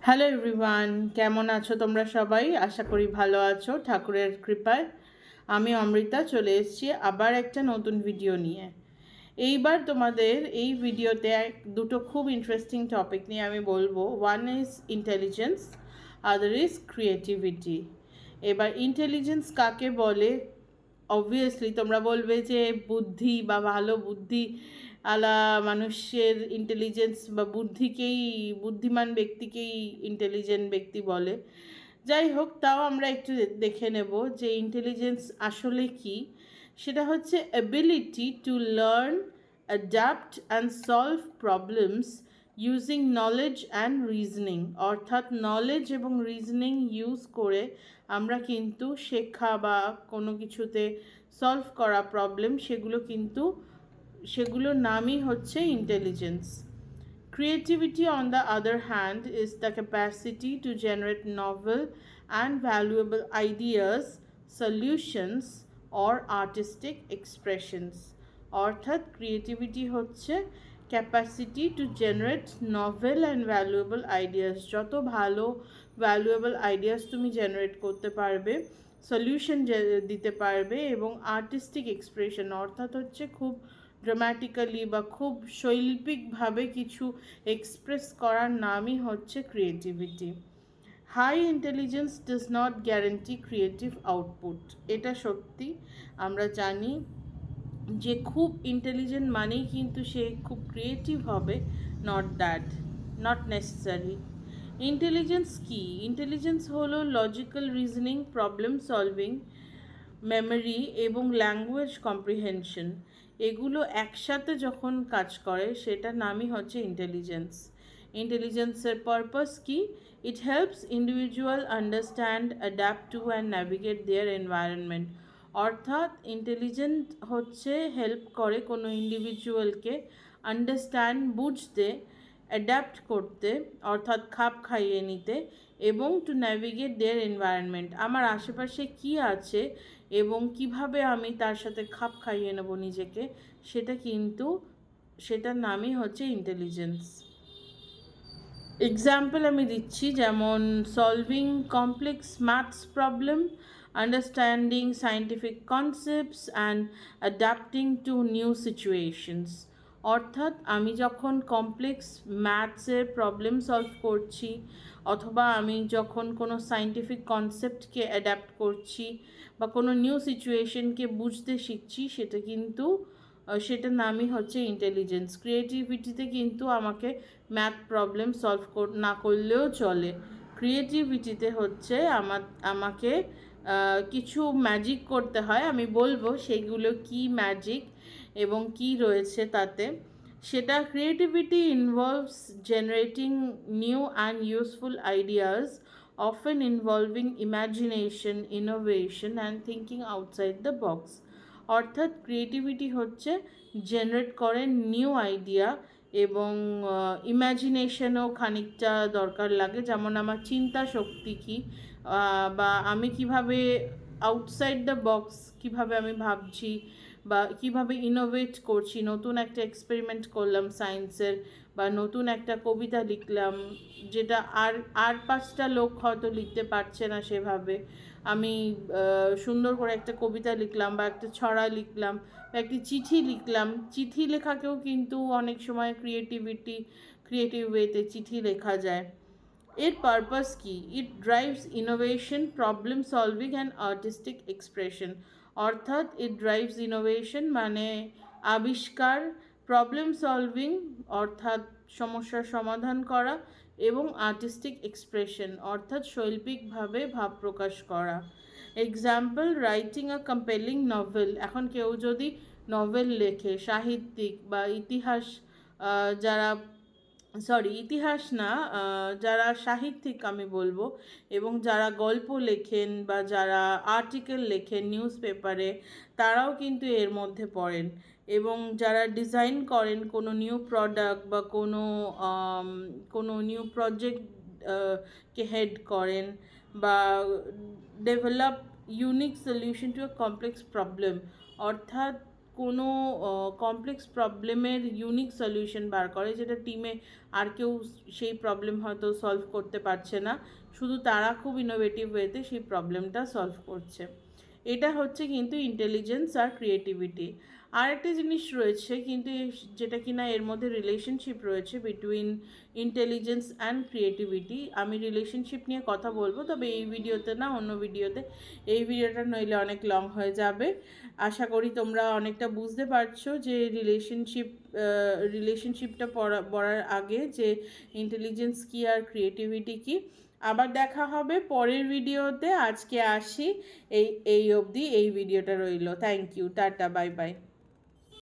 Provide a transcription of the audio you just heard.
Hello everyone, কেমন আছো তোমরা সবাই? আশা করি ভালো আছো ঠাকুরের কৃপায়। আমি অমৃতা চলে এসেছি আবার একটা নতুন ভিডিও নিয়ে। এইবার তোমাদের এই ভিডিওতে দুটো খুব ইন্টারেস্টিং টপিক নিয়ে আমি বলবো। One is intelligence, other is creativity. এবার ইন্টেলিজেন্স কাকে বলে? অবভিয়াসলি তোমরা বলবে যে বুদ্ধি বা ভালো বুদ্ধি আলা মানুষের ইন্টেলিজেন্স বা বুদ্ধিমান ব্যক্তিকেই ইন্টেলিজেন্ট ব্যক্তি বলে। যাই হোক, তাও আমরা একটু দেখে নেব যে ইন্টেলিজেন্স আসলে কি। সেটা হচ্ছে ability to learn, adapt and solve problems using knowledge and reasoning. অর্থাৎ নলেজ এবং রিজনিং ইউজ করে আমরা কিন্তু শেখা বা কোনো কিছুতে সলভ করা প্রবলেম সেগুলোর নামই হচ্ছে intelligence. Creativity, on the other hand, is the capacity to generate novel and valuable ideas, solutions, or artistic expressions. অর্থাৎ ক্রিয়েটিভিটি হচ্ছে capacity to generate novel and valuable ideas. যত ভালো ভ্যালুয়েবল আইডিয়াস তুমি generate করতে পারবে, সলিউশন দিতে পারবে, এবং আর্টিস্টিক এক্সপ্রেশন অর্থাৎ হচ্ছে খুব ড্রামাটিক্যালি বা খুব শৈল্পিকভাবে কিছু এক্সপ্রেস করার নামই হচ্ছে creativity. High intelligence does not guarantee creative output. এটা সত্যি, আমরা জানি যে খুব ইন্টেলিজেন্ট মানেই কিন্তু সে খুব ক্রিয়েটিভ হবে। Not that, not necessary. Intelligence কি? ইন্টেলিজেন্স হলো logical reasoning, problem solving, memory এবং ল্যাঙ্গুয়েজ কম্প্রিহেনশন। এগুলো একসাথে যখন কাজ করে সেটার নামই হচ্ছে ইন্টেলিজেন্স। ইন্টেলিজেন্সের পারপাস কি? It helps individual understand, adapt to and navigate their environment. অর্থাৎ ইন্টেলিজেন্ট হচ্ছে হেল্প করে কোনো ইন্ডিভিজুয়ালকে আন্ডারস্ট্যান্ড, বুঝতে, অ্যাডাপ্ট করতে অর্থাৎ খাপ খাইয়ে নিতে, এবং টু ন্যাভিগেট দেয়ার এনভায়রনমেন্ট, আমার আশেপাশে কি আছে এবং কিভাবে আমি তার সাথে খাপ খাইয়ে নেব নিজেকে, সেটার নামই হচ্ছে ইন্টেলিজেন্স। এক্সাম্পল আমি দিচ্ছি, যেমন solving complex maths problem, understanding scientific concepts and adapting two new situations. অর্থাৎ আমি যখন কমপ্লেক্স ম্যাথসের প্রবলেম সলভ করছি, অথবা আমি যখন কোনো সায়েন্টিফিক কনসেপ্টকে অ্যাডাপ্ট করছি বা কোনো নিউ সিচুয়েশনকে বুঝতে শিখছি, সেটার নামই হচ্ছে ইন্টেলিজেন্স। ক্রিয়েটিভিটিতে কিন্তু আমাকে ম্যাথ প্রবলেম সলভ না করলেও চলে। ক্রিয়েটিভিটিতে হচ্ছে আমাকে কিছু ম্যাজিক করতে হয়। আমি বলবো সেইগুলো কি ম্যাজিক এবং কি রয়েছে তাতে। সেটা creativity involves generating new and useful ideas, often involving imagination, innovation and thinking outside the box. অর্থাৎ ক্রিয়েটিভিটি হচ্ছে জেনারেট করে নিউ আইডিয়া, এবং ইম্যাজিনেশনও খানিকটা দরকার লাগে। যেমন আমার চিন্তা শক্তি কী, বা আমি কিভাবে আউটসাইড দ্য বক্স কিভাবে আমি ভাবছি বা কিভাবে ইনোভেট করছি, নতুন একটা এক্সপেরিমেন্ট করলাম সায়েন্সের, বা নতুন একটা কবিতা লিখলাম যেটা আর পাঁচটা লোক হয়তো লিখতে পারছে না সেভাবে। আমি সুন্দর করে একটা কবিতা লিখলাম বা একটা ছড়া লিখলাম বা একটি চিঠি লিখলাম। চিঠি লেখাকেও কিন্তু অনেক সময় ক্রিয়েটিভ ওয়েতে চিঠি লেখা যায়। এর পারপাস কি? It drives innovation, problem solving and artistic expression. অর্থাৎ ইট ড্রাইভস ইনোভেশন মানে আবিষ্কার, প্রবলেম সলভিং অর্থাৎ সমস্যার সমাধান করা, এবং আর্টিস্টিক এক্সপ্রেশন অর্থাৎ শৈল্পিকভাবে ভাব প্রকাশ করা। Example, writing a compelling novel. এখন কেউ যদি নভেল লেখে, সাহিত্যিক বা ইতিহাস না, যারা সাহিত্যিক আমি বলবো, এবং যারা গল্প লেখেন বা যারা আর্টিকেল লেখেন নিউজ পেপারে, তারাও কিন্তু এর মধ্যে পড়েন। এবং যারা ডিজাইন করেন কোনো নিউ প্রোডাক্ট বা কোনো নিউ প্রজেক্ট কে হেড করেন, বা develop unique solution to a complex problem. অর্থাৎ কোনো কমপ্লেক্স প্রবলেমের ইউনিক সলিউশন বার করে, যেটা টিমে আর কেউ সেই প্রবলেম হয়তো সলভ করতে পারছে না, শুধু তারা খুব ইনোভেটিভ ওয়েতে সেই প্রবলেমটা সলভ করছে। এটা হচ্ছে কিন্তু ইন্টেলিজেন্স আর ক্রিয়েটিভিটি। আর একটা জিনিস রয়েছে কিন্তু যেটা কিনা এর মধ্যে রিলেশনশিপ রয়েছে বিটুইন ইন্টেলিজেন্স অ্যান্ড ক্রিয়েটিভিটি। আমি রিলেশনশিপ নিয়ে কথা বলবো, তবে এই ভিডিওতে না, অন্য ভিডিওতে। এই ভিডিওটা নইলে অনেক লং হয়ে যাবে। আশা করি তোমরা অনেকটা বুঝতে পারছো যে রিলেশনশিপটা পড়ার আগে যে ইন্টেলিজেন্স কী আর ক্রিয়েটিভিটি কী। আবার দেখা হবে পরের ভিডিওতে। আজকে আসি, এই অবধি এই ভিডিওটা রইল। Thank you, tata, bye by.